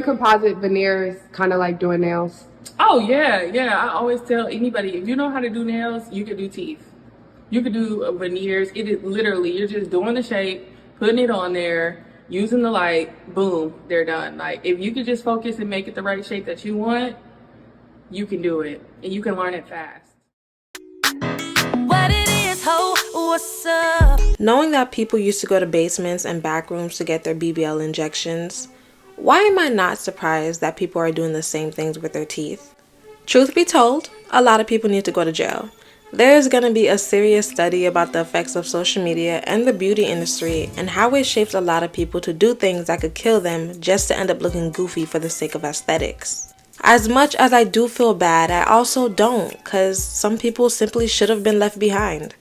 Composite veneers, kind of like doing nails. Oh yeah, yeah. I always tell anybody, if you know how to do nails, you can do teeth. You can do veneers. It is literally, you're just doing the shape, putting it on there, using the light, boom, they're done. Like if you could just focus and make it the right shape that you want, you can do it, and you can learn it fast. What it is, ho, what's up? Knowing that people used to go to basements and back rooms to get their BBL injections, why am I not surprised that people are doing the same things with their teeth? Truth be told, a lot of people need to go to jail. There is going to be a serious study about the effects of social media and the beauty industry and how it shapes a lot of people to do things that could kill them just to end up looking goofy for the sake of aesthetics. As much as I do feel bad, I also don't, because some people simply should have been left behind.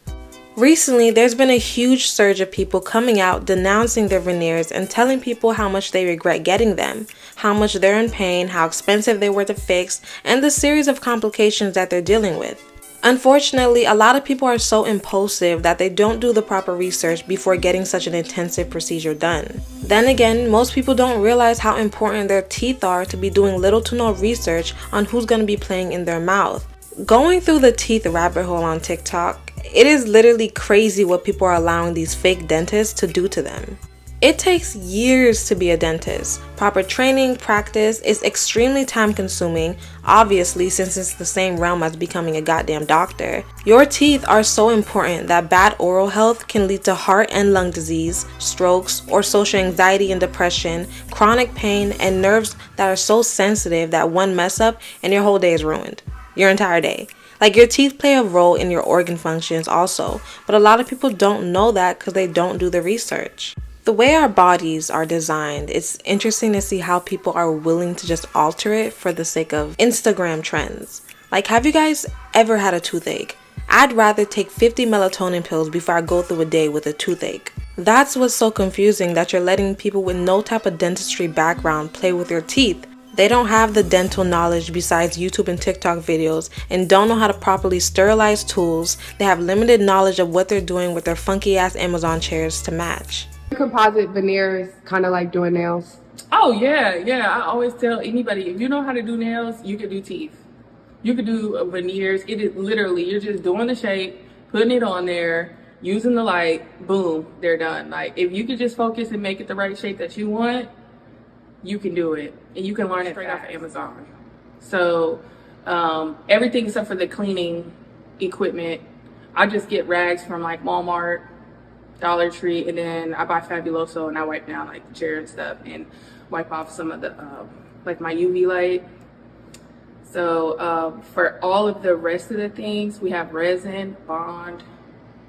Recently, there's been a huge surge of people coming out denouncing their veneers and telling people how much they regret getting them, how much they're in pain, how expensive they were to fix, and the series of complications that they're dealing with. Unfortunately, a lot of people are so impulsive that they don't do the proper research before getting such an intensive procedure done. Then again, most people don't realize how important their teeth are to be doing little to no research on who's going to be playing in their mouth. Going through the teeth rabbit hole on TikTok, it is literally crazy what people are allowing these fake dentists to do to them. It takes years to be a dentist. Proper training, practice is extremely time consuming, obviously since it's the same realm as becoming a goddamn doctor. Your teeth are so important that bad oral health can lead to heart and lung disease, strokes, or social anxiety and depression, chronic pain, and nerves that are so sensitive that one mess up and your whole day is ruined. Your entire day. Like, your teeth play a role in your organ functions also, but a lot of people don't know that because they don't do the research. The way our bodies are designed, it's interesting to see how people are willing to just alter it for the sake of Instagram trends. Like, have you guys ever had a toothache? I'd rather take 50 melatonin pills before I go through a day with a toothache. That's what's so confusing, that you're letting people with no type of dentistry background play with your teeth. They don't have the dental knowledge besides YouTube and TikTok videos and don't know how to properly sterilize tools. They have limited knowledge of what they're doing with their funky ass Amazon chairs to match. Composite veneers, kind of like doing nails. Oh yeah, yeah. I always tell anybody, if you know how to do nails, you can do teeth. You can do veneers. It is literally, you're just doing the shape, putting it on there, using the light, boom, they're done. Like if you could just focus and make it the right shape that you want, you can do it, and you can learn it straight off of Amazon. So everything except for the cleaning equipment, I just get rags from like Walmart, Dollar Tree, and then I buy Fabuloso and I wipe down like the chair and stuff and wipe off some of the like my UV light. So for all of the rest of the things, we have resin, bond.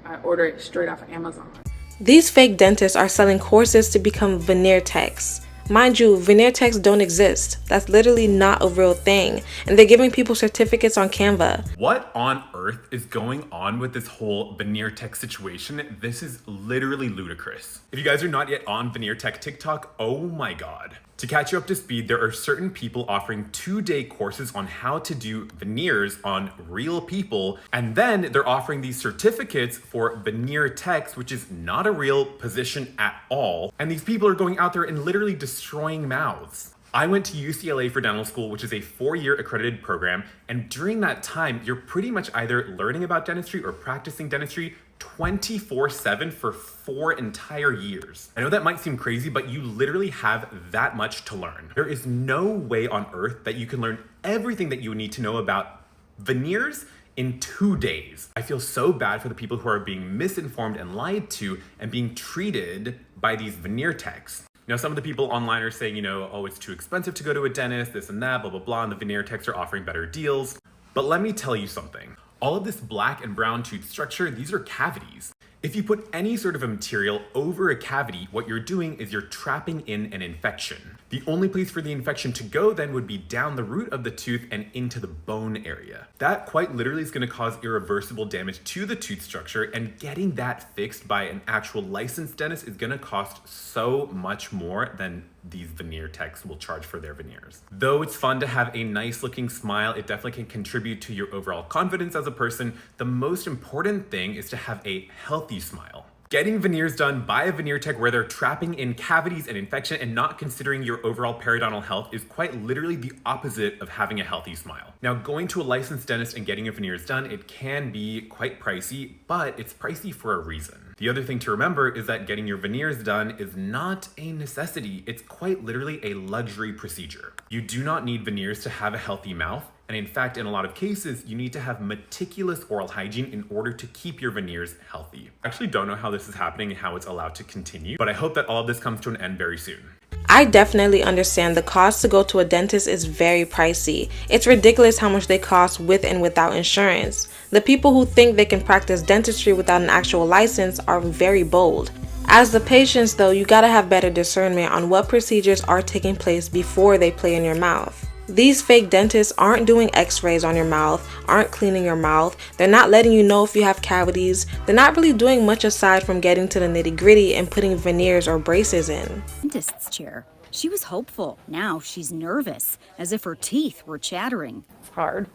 I order it straight off of Amazon. These fake dentists are selling courses to become veneer techs. Mind you, veneer techs don't exist. That's literally not a real thing. And they're giving people certificates on Canva. What on earth is going on with this whole veneer tech situation? This is literally ludicrous. If you guys are not yet on veneer tech TikTok, oh my God. To catch you up to speed, there are certain people offering 2-day courses on how to do veneers on real people. And then they're offering these certificates for veneer techs, which is not a real position at all. And these people are going out there and literally destroying mouths. I went to UCLA for dental school, which is a 4-year accredited program. And during that time, you're pretty much either learning about dentistry or practicing dentistry 24/7 for 4 entire years. I know that might seem crazy, but you literally have that much to learn. There is no way on earth that you can learn everything that you need to know about veneers in 2 days. I feel so bad for the people who are being misinformed and lied to and being treated by these veneer techs. You know, some of the people online are saying, oh, it's too expensive to go to a dentist, this and that, blah, blah, blah, and the veneer techs are offering better deals. But let me tell you something. All of this black and brown tooth structure, these are cavities. If you put any sort of a material over a cavity, what you're doing is you're trapping in an infection. The only place for the infection to go then would be down the root of the tooth and into the bone area. That quite literally is going to cause irreversible damage to the tooth structure, and getting that fixed by an actual licensed dentist is going to cost so much more than these veneer techs will charge for their veneers. Though it's fun to have a nice looking smile, it definitely can contribute to your overall confidence as a person. The most important thing is to have a healthy smile. Getting veneers done by a veneer tech where they're trapping in cavities and infection and not considering your overall periodontal health is quite literally the opposite of having a healthy smile. Now, going to a licensed dentist and getting your veneers done, it can be quite pricey, but it's pricey for a reason. The other thing to remember is that getting your veneers done is not a necessity. It's quite literally a luxury procedure. You do not need veneers to have a healthy mouth. And in fact, in a lot of cases, you need to have meticulous oral hygiene in order to keep your veneers healthy. I actually don't know how this is happening and how it's allowed to continue, but I hope that all of this comes to an end very soon. I definitely understand the cost to go to a dentist is very pricey. It's ridiculous how much they cost with and without insurance. The people who think they can practice dentistry without an actual license are very bold. As the patients though, you gotta have better discernment on what procedures are taking place before they play in your mouth. These fake dentists aren't doing x-rays on your mouth, aren't cleaning your mouth, they're not letting you know if you have cavities, they're not really doing much aside from getting to the nitty-gritty and putting veneers or braces in. Dentist's chair. She was hopeful. Now she's nervous, as if her teeth were chattering. It's hard.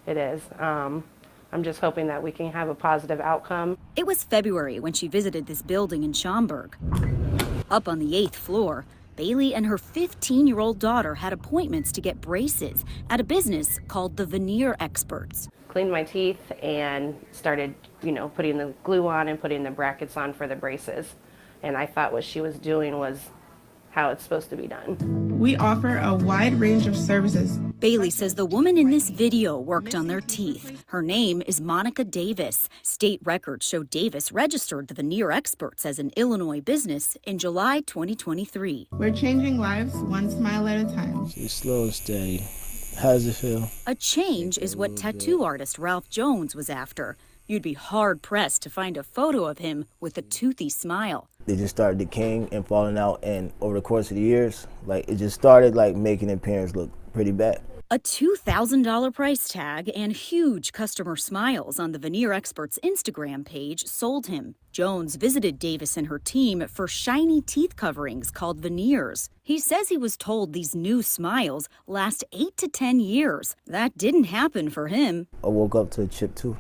It is. I'm just hoping that we can have a positive outcome. It was February when she visited this building in Schaumburg. Up on the 8th floor, Bailey and her 15-year-old daughter had appointments to get braces at a business called the Veneer Experts. Cleaned my teeth and started, putting the glue on and putting the brackets on for the braces. And I thought what she was doing was how it's supposed to be done. We offer a wide range of services. Bailey says the woman in this video worked on their teeth. Her name is Monica Davis. State records show Davis registered the Veneer Experts as an Illinois business in July 2023. We're changing lives one smile at a time. She's slow and steady. How does it feel? A change is what tattoo artist Ralph Jones was after. You'd be hard-pressed to find a photo of him with a toothy smile. They just started decaying and falling out, and over the course of the years, it just started making appearance look pretty bad. A $2,000 price tag and huge customer smiles on the Veneer Experts Instagram page sold him. Jones visited Davis and her team for shiny teeth coverings called Veneers. He says he was told these new smiles last 8 to 10 years. That didn't happen for him. I woke up to a chipped tooth.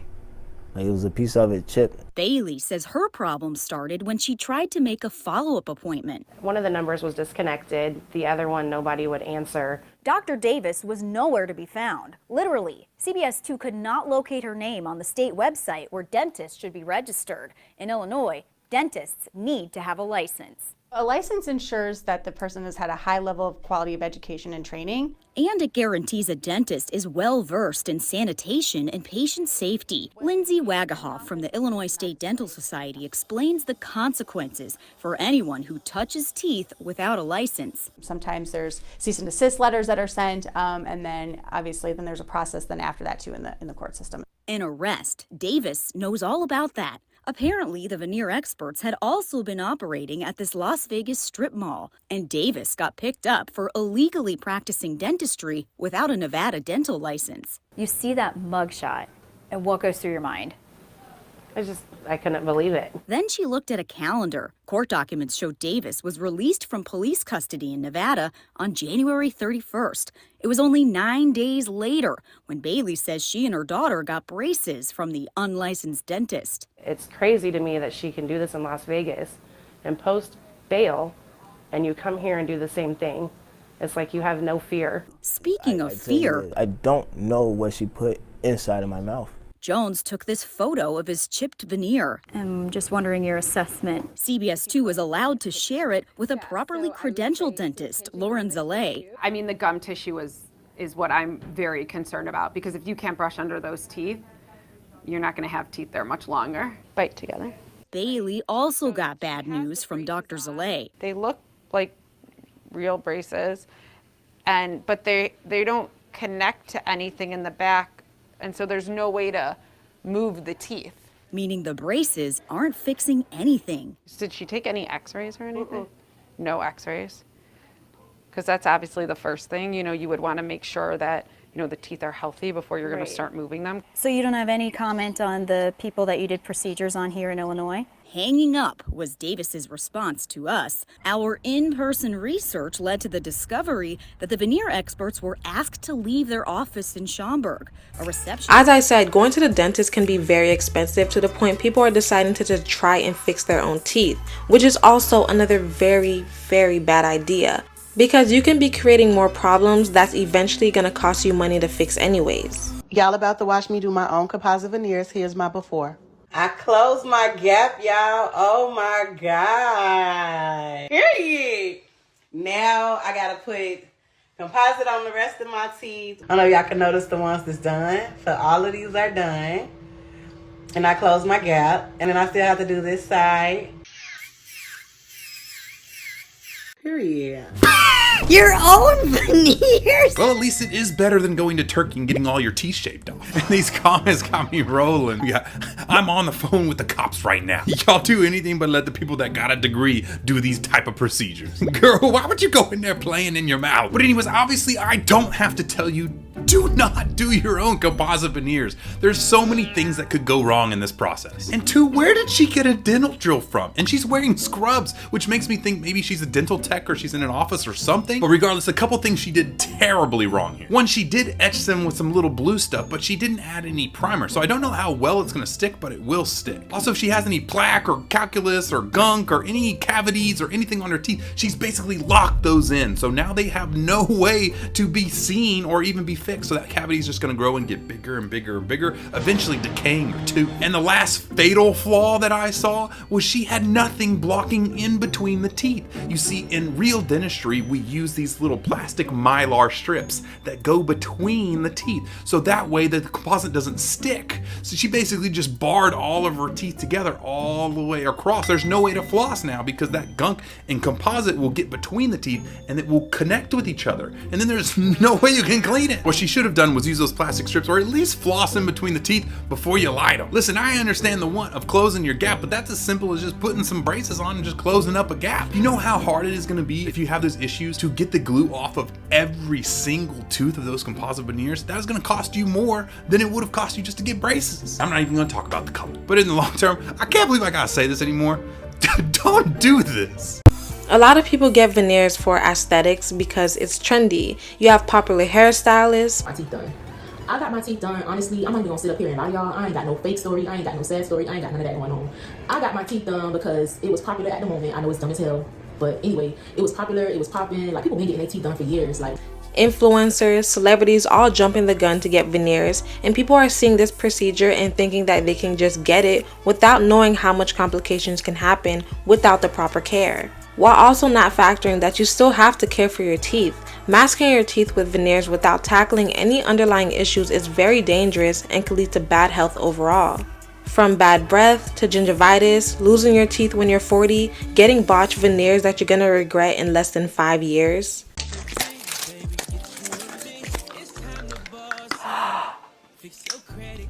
It was a piece of it chipped. Bailey says her problem started when she tried to make a follow-up appointment. One of the numbers was disconnected. The other one, nobody would answer. Dr. Davis was nowhere to be found. Literally, CBS 2 could not locate her name on the state website where dentists should be registered. In Illinois, dentists need to have a license. A license ensures that the person has had a high level of quality of education and training. And it guarantees a dentist is well-versed in sanitation and patient safety. Lindsay Wagahoff from the Illinois State Dental Society explains the consequences for anyone who touches teeth without a license. Sometimes there's cease and desist letters that are sent, and then obviously there's a process then after that too in the court system. An arrest. Davis knows all about that. Apparently, the Veneer Experts had also been operating at this Las Vegas strip mall, and Davis got picked up for illegally practicing dentistry without a Nevada dental license. You see that mugshot, and what goes through your mind? I couldn't believe it. Then she looked at a calendar. Court documents show Davis was released from police custody in Nevada on January 31st. It was only 9 days later when Bailey says she and her daughter got braces from the unlicensed dentist. It's crazy to me that she can do this in Las Vegas and post bail, and you come here and do the same thing. It's like you have no fear. Speaking of fear, I don't know what she put inside of my mouth. Jones took this photo of his chipped veneer. I'm just wondering your assessment. CBS 2 was allowed to share it with a properly credentialed dentist, Lauren Zalay. I mean, the gum tissue is what I'm very concerned about, because if you can't brush under those teeth, you're not going to have teeth there much longer. Bite together. Bailey also got bad news from Dr. Zalay. They look like real braces, but they don't connect to anything in the back. And so there's no way to move the teeth. Meaning the braces aren't fixing anything. Did she take any x-rays or anything? No x-rays. Because that's obviously the first thing. You would want to make sure that, the teeth are healthy before you're going to start moving them. So you don't have any comment on the people that you did procedures on here in Illinois? Hanging up was Davis's response to us. Our in-person research led to the discovery that the Veneer experts were asked to leave their office in Schaumburg. A reception. As I said, going to the dentist can be very expensive to the point people are deciding to just try and fix their own teeth, which is also another very, very bad idea. Because you can be creating more problems that's eventually going to cost you money to fix anyways. Y'all about to watch me do my own composite veneers. Here's my before. I closed my gap, y'all. Oh my God. Period. Now I gotta put composite on the rest of my teeth. I don't know if y'all can notice the ones that's done. So all of these are done. And I closed my gap. And then I still have to do this side. Period. Your own veneers? Well, at least it is better than going to Turkey and getting all your teeth shaved off. And these comments got me rolling. Yeah, I'm on the phone with the cops right now. Y'all do anything but let the people that got a degree do these type of procedures. Girl, why would you go in there playing in your mouth? But anyways, obviously I don't have to tell you, do not do your own composite veneers. There's so many things that could go wrong in this process. And two, where did she get a dental drill from? And she's wearing scrubs, which makes me think maybe she's a dental tech or she's in an office or something. But regardless, a couple things she did terribly wrong here. One, she did etch them with some little blue stuff, but she didn't add any primer. So I don't know how well it's gonna stick, but it will stick. Also, if she has any plaque or calculus or gunk or any cavities or anything on her teeth, she's basically locked those in. So now they have no way to be seen or even be fixed. So that cavity is just gonna grow and get bigger and bigger and bigger, eventually decaying her tooth. And the last fatal flaw that I saw was she had nothing blocking in between the teeth. You see, in real dentistry, we use these little plastic mylar strips that go between the teeth. So that way the composite doesn't stick. So she basically just barred all of her teeth together all the way across. There's no way to floss now because that gunk and composite will get between the teeth and it will connect with each other. And then there's no way you can clean it. What she should have done was use those plastic strips or at least floss in between the teeth before you light them. Listen, I understand the want of closing your gap, but that's as simple as just putting some braces on and just closing up a gap. You know how hard it is going to be if you have those issues to get the glue off of every single tooth of those composite veneers? That is going to cost you more than it would have cost you just to get braces. I'm not even going to talk about the color, but in the long term, I can't believe I gotta say this anymore. Don't do this. A lot of people get veneers for aesthetics because it's trendy. You have popular hairstylists. My teeth done. I got my teeth done. Honestly, I'm not even gonna sit up here and lie, y'all. I ain't got no fake story. I ain't got no sad story. I ain't got none of that going on. I got my teeth done because it was popular at the moment. I know it's dumb as hell, but anyway, it was popular. It was popping. Like, people been getting their teeth done for years. Like, influencers, celebrities all jumping the gun to get veneers, and people are seeing this procedure and thinking that they can just get it without knowing how much complications can happen without the proper care, while also not factoring that you still have to care for your teeth. Masking your teeth with veneers without tackling any underlying issues is very dangerous and can lead to bad health overall. From bad breath to gingivitis, losing your teeth when you're 40, getting botched veneers that you're gonna regret in less than 5 years.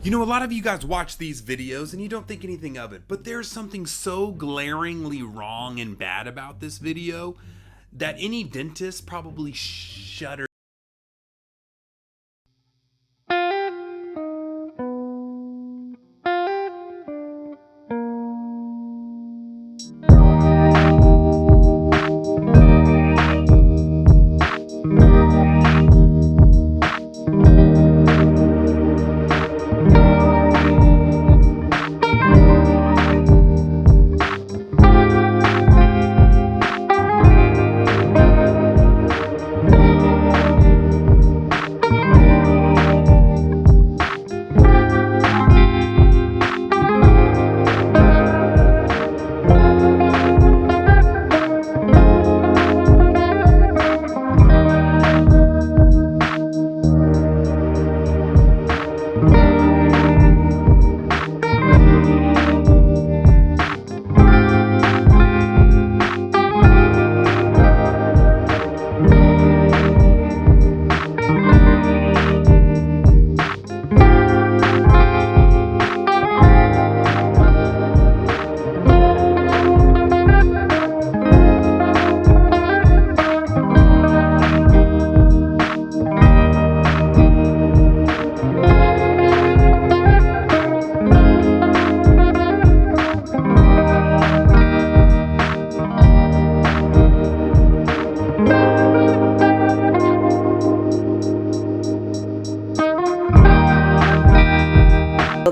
You know, a lot of you guys watch these videos and you don't think anything of it, but there's something so glaringly wrong and bad about this video that any dentist probably shudders.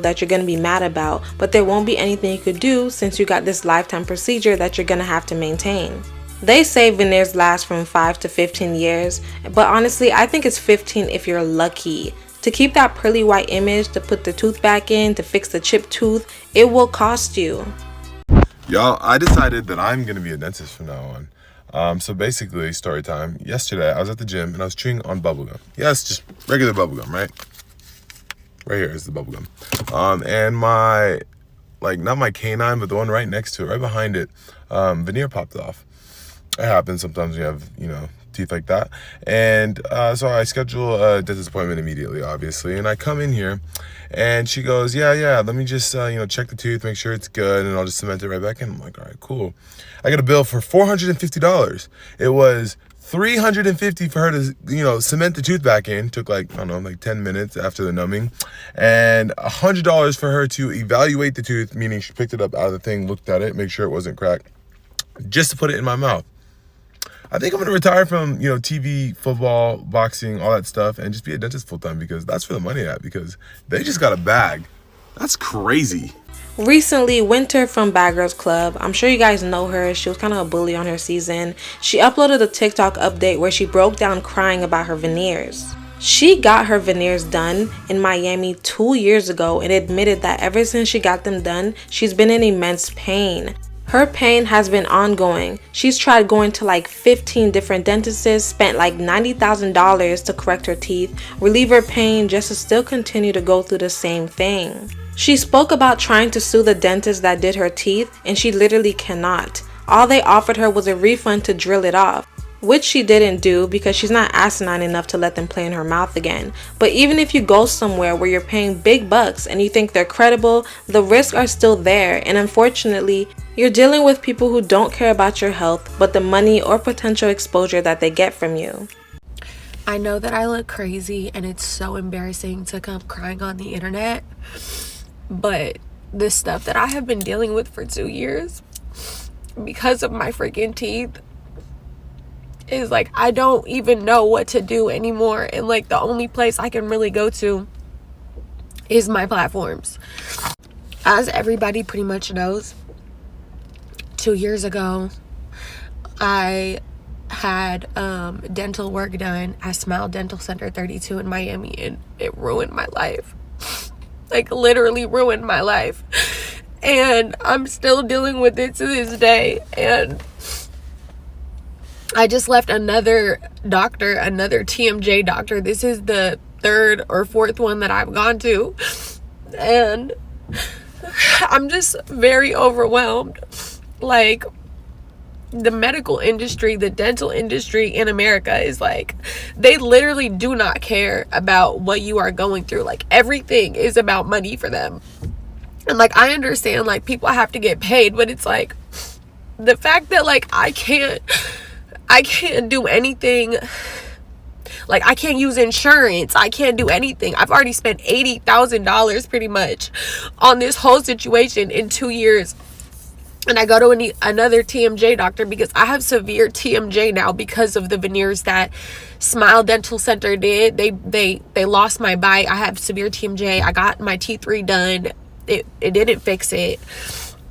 that you're going to be mad about, but there won't be anything you could do since you got this lifetime procedure that you're going to have to maintain. They say veneers last from 5 to 15 years, but honestly, I think it's 15 if you're lucky. To keep that pearly white image, to put the tooth back in, to fix the chipped tooth, it will cost you. Y'all, I decided that I'm going to be a dentist from now on. So basically, story time. Yesterday, I was at the gym and I was chewing on bubblegum. Yes, just regular bubblegum, right? Right here is the bubblegum. And my, like, not my canine, but the one right next to it, right behind it, veneer popped off. It happens sometimes when you have, you know, teeth like that. And so I schedule a dentist appointment immediately, obviously. And I come in here and she goes, yeah, let me just, you know, check the tooth, make sure it's good, and I'll just cement it right back in. I'm like, all right, cool. I got a bill for $450. It was $350 for her to, you know, cement the tooth back in. Took like, I don't know, like 10 minutes after the numbing. And $100 for her to evaluate the tooth, meaning she picked it up out of the thing, looked at it, make sure it wasn't cracked, just to put it in my mouth. I think I'm going to retire from, you know, TV, football, boxing, all that stuff, and just be a dentist full time, because that's where the money at, because they just got a bag. That's crazy. Recently, Winter from Bad Girls Club, I'm sure you guys know her, she was kind of a bully on her season. She uploaded a TikTok update where she broke down crying about her veneers. She got her veneers done in Miami 2 years ago and admitted that ever since she got them done, she's been in immense pain. Her pain has been ongoing. She's tried going to like 15 different dentists, spent like $90,000 to correct her teeth, relieve her pain, just to still continue to go through the same thing. She spoke about trying to sue the dentist that did her teeth, and she literally cannot. All they offered her was a refund to drill it off, which she didn't do because she's not asinine enough to let them play in her mouth again. But even if you go somewhere where you're paying big bucks and you think they're credible, the risks are still there, and unfortunately, you're dealing with people who don't care about your health, but the money or potential exposure that they get from you. I know that I look crazy and it's so embarrassing to come crying on the internet, but the stuff that I have been dealing with for 2 years because of my freaking teeth is like, I don't even know what to do anymore. And like, the only place I can really go to is my platforms. As everybody pretty much knows, 2 years ago, I had dental work done at Smile Dental Center 32 in Miami, and it ruined my life. Like, literally ruined my life. And I'm still dealing with it to this day. And I just left another doctor, another TMJ doctor. This is the 3rd or 4th one that I've gone to. And I'm just very overwhelmed. Like, the medical industry, the dental industry in America is like, they literally do not care about what you are going through. Like, everything is about money for them. And like, I understand, like, people have to get paid, but it's like, the fact that like I can't do anything. Like, I can't use insurance. I can't do anything. I've already spent $80,000 pretty much on this whole situation in 2 years. And I go to another TMJ doctor because I have severe TMJ now because of the veneers that Smile Dental Center did. They lost my bite. I have severe TMJ. I got my teeth redone. It didn't fix it.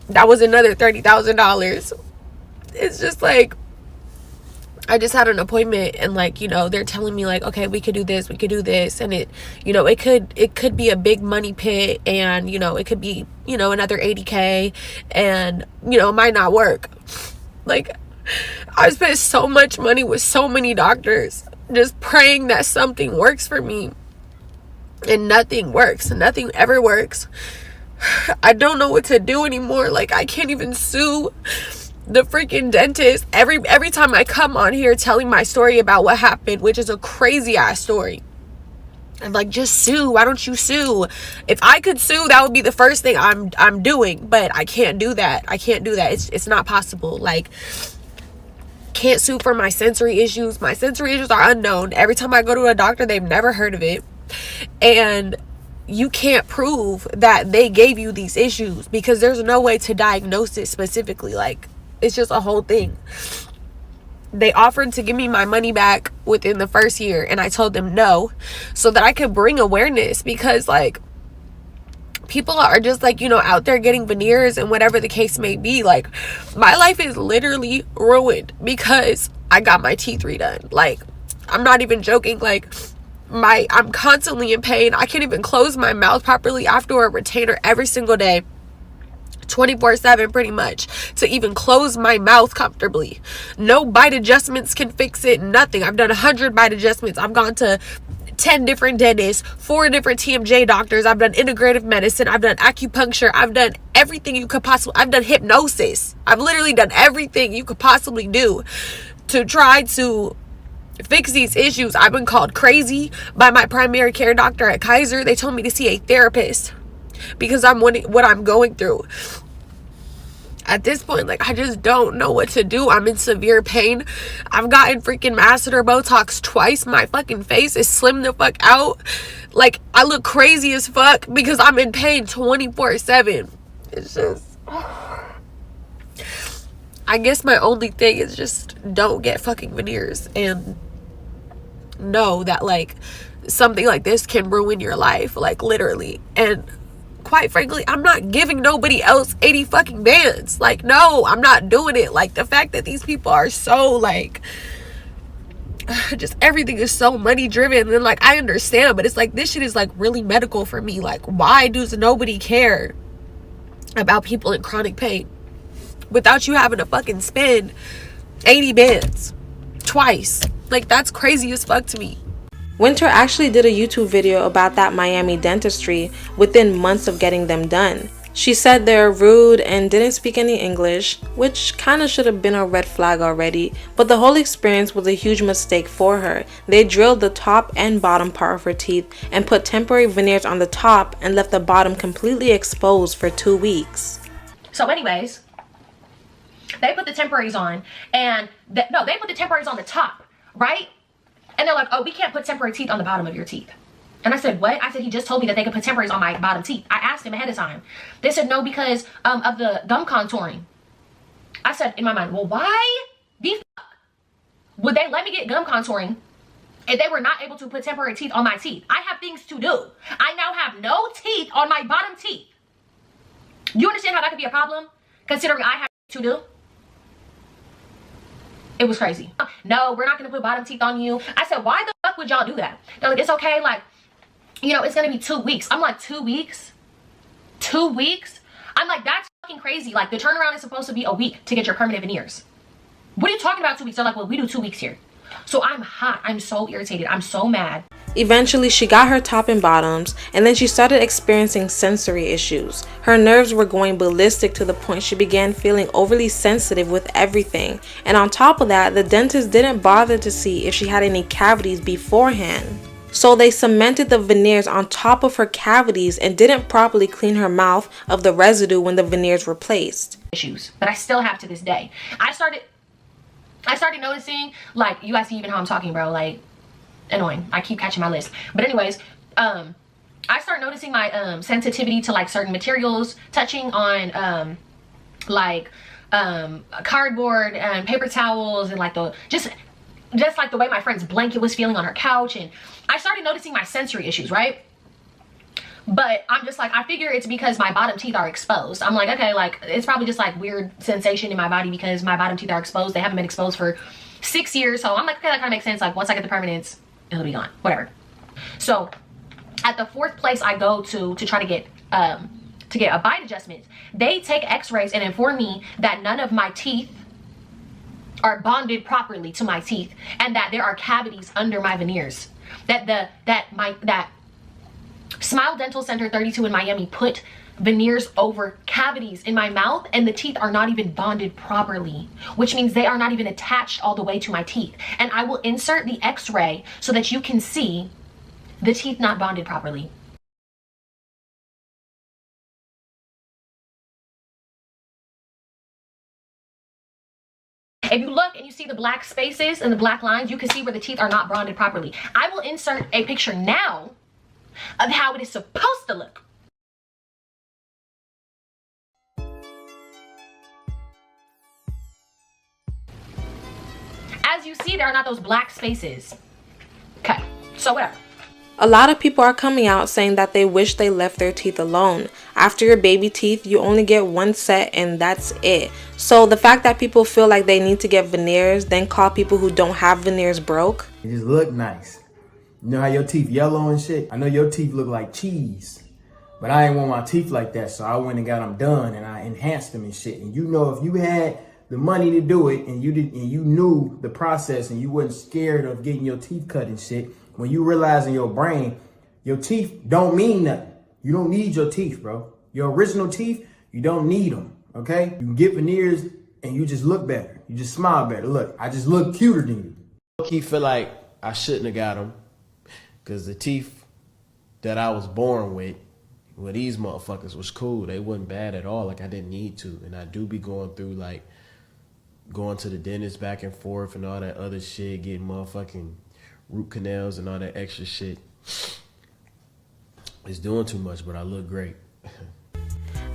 That was another $30,000. It's just like, I just had an appointment and like, you know, they're telling me like, okay, we could do this, and it, you know, it could be a big money pit, and you know, it could be, you know, another $80K, and you know, it might not work. Like, I've spent so much money with so many doctors just praying that something works for me, and nothing works. Nothing ever works. I don't know what to do anymore. Like, I can't even sue the freaking dentist every time I come on here telling my story about what happened, which is a crazy ass story. I'm like, just sue. Why don't you sue? If I could sue, that would be the first thing I'm doing, but I can't do that. It's not possible. Like, can't sue for my sensory issues. My sensory issues are unknown. Every time I go to a doctor, they've never heard of it. And you can't prove that they gave you these issues because there's no way to diagnose it specifically. Like, it's just a whole thing. They offered to give me my money back within the first year, and I told them no, so that I could bring awareness, because like, people are just like, you know, out there getting veneers and whatever the case may be. Like, my life is literally ruined because I got my teeth redone. Like, I'm not even joking. Like, I'm constantly in pain. I can't even close my mouth properly after a retainer every single day, 24/7 pretty much, to even close my mouth comfortably. No bite adjustments can fix it. Nothing. I've done 100 bite adjustments. I've gone to 10 different dentists, 4 different TMJ doctors. I've done integrative medicine. I've done acupuncture. I've done everything you could possibly. I've done hypnosis. I've literally done everything you could possibly do to try to fix these issues. I've been called crazy by my primary care doctor at Kaiser. They told me to see a therapist because I'm what I'm going through. At this point, like, I just don't know what to do. I'm in severe pain. I've gotten freaking masseter Botox twice. My fucking face is slimmed the fuck out. Like, I look crazy as fuck because I'm in pain 24/7. It's just, I guess my only thing is just don't get fucking veneers and know that, like, something like this can ruin your life, like, literally. And quite frankly, I'm not giving nobody else 80 fucking bands. Like, no, I'm not doing it. Like, the fact that these people are so, like, just everything is so money driven, and like, I understand, but it's like, this shit is like really medical for me. Like, why does nobody care about people in chronic pain without you having to fucking spend 80 bands twice? Like, that's crazy as fuck to me. Winter actually did a YouTube video about that Miami dentistry within months of getting them done. She said they're rude and didn't speak any English, which kind of should have been a red flag already, but the whole experience was a huge mistake for her. They drilled the top and bottom part of her teeth and put temporary veneers on the top and left the bottom completely exposed for 2 weeks. So anyways, they put the temporaries on, and they put the temporaries on the top, right? And they're like, oh, we can't put temporary teeth on the bottom of your teeth. And I said, what? I said, he just told me that they could put temporaries on my bottom teeth. I asked him ahead of time. They said no, because of the gum contouring. I said in my mind, well, why the fuck would they let me get gum contouring if they were not able to put temporary teeth on my teeth? I have things to do. I now have no teeth on my bottom teeth. You understand how that could be a problem, considering I have to do? It was crazy. No, we're not going to put bottom teeth on you. I said, why the fuck would y'all do that? They're like, it's okay. Like, you know, it's going to be 2 weeks. I'm like, 2 weeks? 2 weeks? I'm like, that's fucking crazy. Like, the turnaround is supposed to be a week to get your permanent veneers. What are you talking about 2 weeks? They're like, well, we do 2 weeks here. So I'm hot. I'm so irritated. I'm so mad. Eventually, she got her top and bottoms, and then she started experiencing sensory issues. Her nerves were going ballistic to the point she began feeling overly sensitive with everything. And on top of that, the dentist didn't bother to see if she had any cavities beforehand. So they cemented the veneers on top of her cavities and didn't properly clean her mouth of the residue when the veneers were placed. Issues, but I still have to this day. I started noticing, like, you guys see even how I'm talking, bro, like, annoying. I keep catching my list. But anyways, I start noticing my sensitivity to like certain materials touching on cardboard and paper towels, and like the just like the way my friend's blanket was feeling on her couch. And I started noticing my sensory issues, right? But I'm just like, I figure it's because my bottom teeth are exposed. I'm like, okay, like, it's probably just like weird sensation in my body because my bottom teeth are exposed. They haven't been exposed for 6 years. So I'm like, okay, that kind of makes sense. Like, once I get the permanents, it'll be gone, whatever. So at the 4th place I go to try to get a bite adjustment, they take x-rays and inform me that none of my teeth are bonded properly to my teeth, and that there are cavities under my veneers. That Smile Dental Center 32 in Miami put veneers over cavities in my mouth, and the teeth are not even bonded properly, which means they are not even attached all the way to my teeth. And I will insert the x-ray so that you can see the teeth not bonded properly. If you look and you see the black spaces and the black lines, you can see where the teeth are not bonded properly. I will insert a picture now of how it is supposed to look. As you see, there are not those black spaces. Okay, so whatever. A lot of people are coming out saying that they wish they left their teeth alone. After your baby teeth, you only get one set and that's it. So the fact that people feel like they need to get veneers, then call people who don't have veneers broke. It just look nice. You know how your teeth yellow and shit? I know your teeth look like cheese, but I ain't want my teeth like that, so I went and got them done and I enhanced them and shit. And you know, if you had the money to do it and you knew the process and you wasn't scared of getting your teeth cut and shit, when you realize in your brain, your teeth don't mean nothing. You don't need your teeth, bro. Your original teeth, you don't need them, okay? You can get veneers and you just look better. You just smile better. Look, I just look cuter than you. I feel like I shouldn't have got them because the teeth that I was born with, well, these motherfuckers was cool. They wasn't bad at all. Like, I didn't need to. And I do be going through, like, going to the dentist back and forth and all that other shit, getting motherfucking root canals and all that extra shit. It's doing too much, but I look great.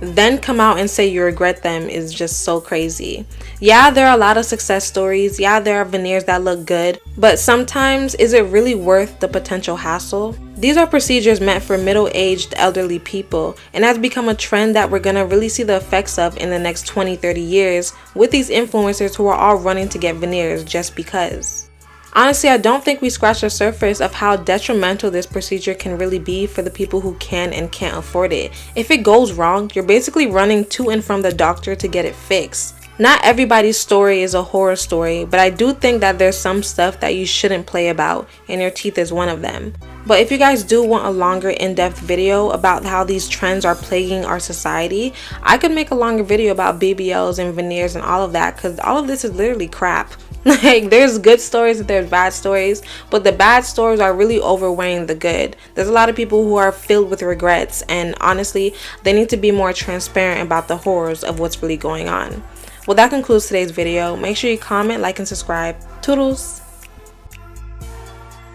Then come out and say you regret them is just so crazy. Yeah, there are a lot of success stories. Yeah, there are veneers that look good. But sometimes, is it really worth the potential hassle? These are procedures meant for middle-aged elderly people, and has become a trend that we're gonna really see the effects of in the next 20-30 years with these influencers who are all running to get veneers just because. Honestly, I don't think we scratched the surface of how detrimental this procedure can really be for the people who can and can't afford it. If it goes wrong, you're basically running to and from the doctor to get it fixed. Not everybody's story is a horror story, but I do think that there's some stuff that you shouldn't play about, and your teeth is one of them. But if you guys do want a longer in-depth video about how these trends are plaguing our society, I could make a longer video about BBLs and veneers and all of that, because all of this is literally crap. Like, there's good stories and there's bad stories, but the bad stories are really overweighing the good. There's a lot of people who are filled with regrets, and honestly, they need to be more transparent about the horrors of what's really going on. Well, that concludes today's video. Make sure you comment, like, and subscribe. Toodles!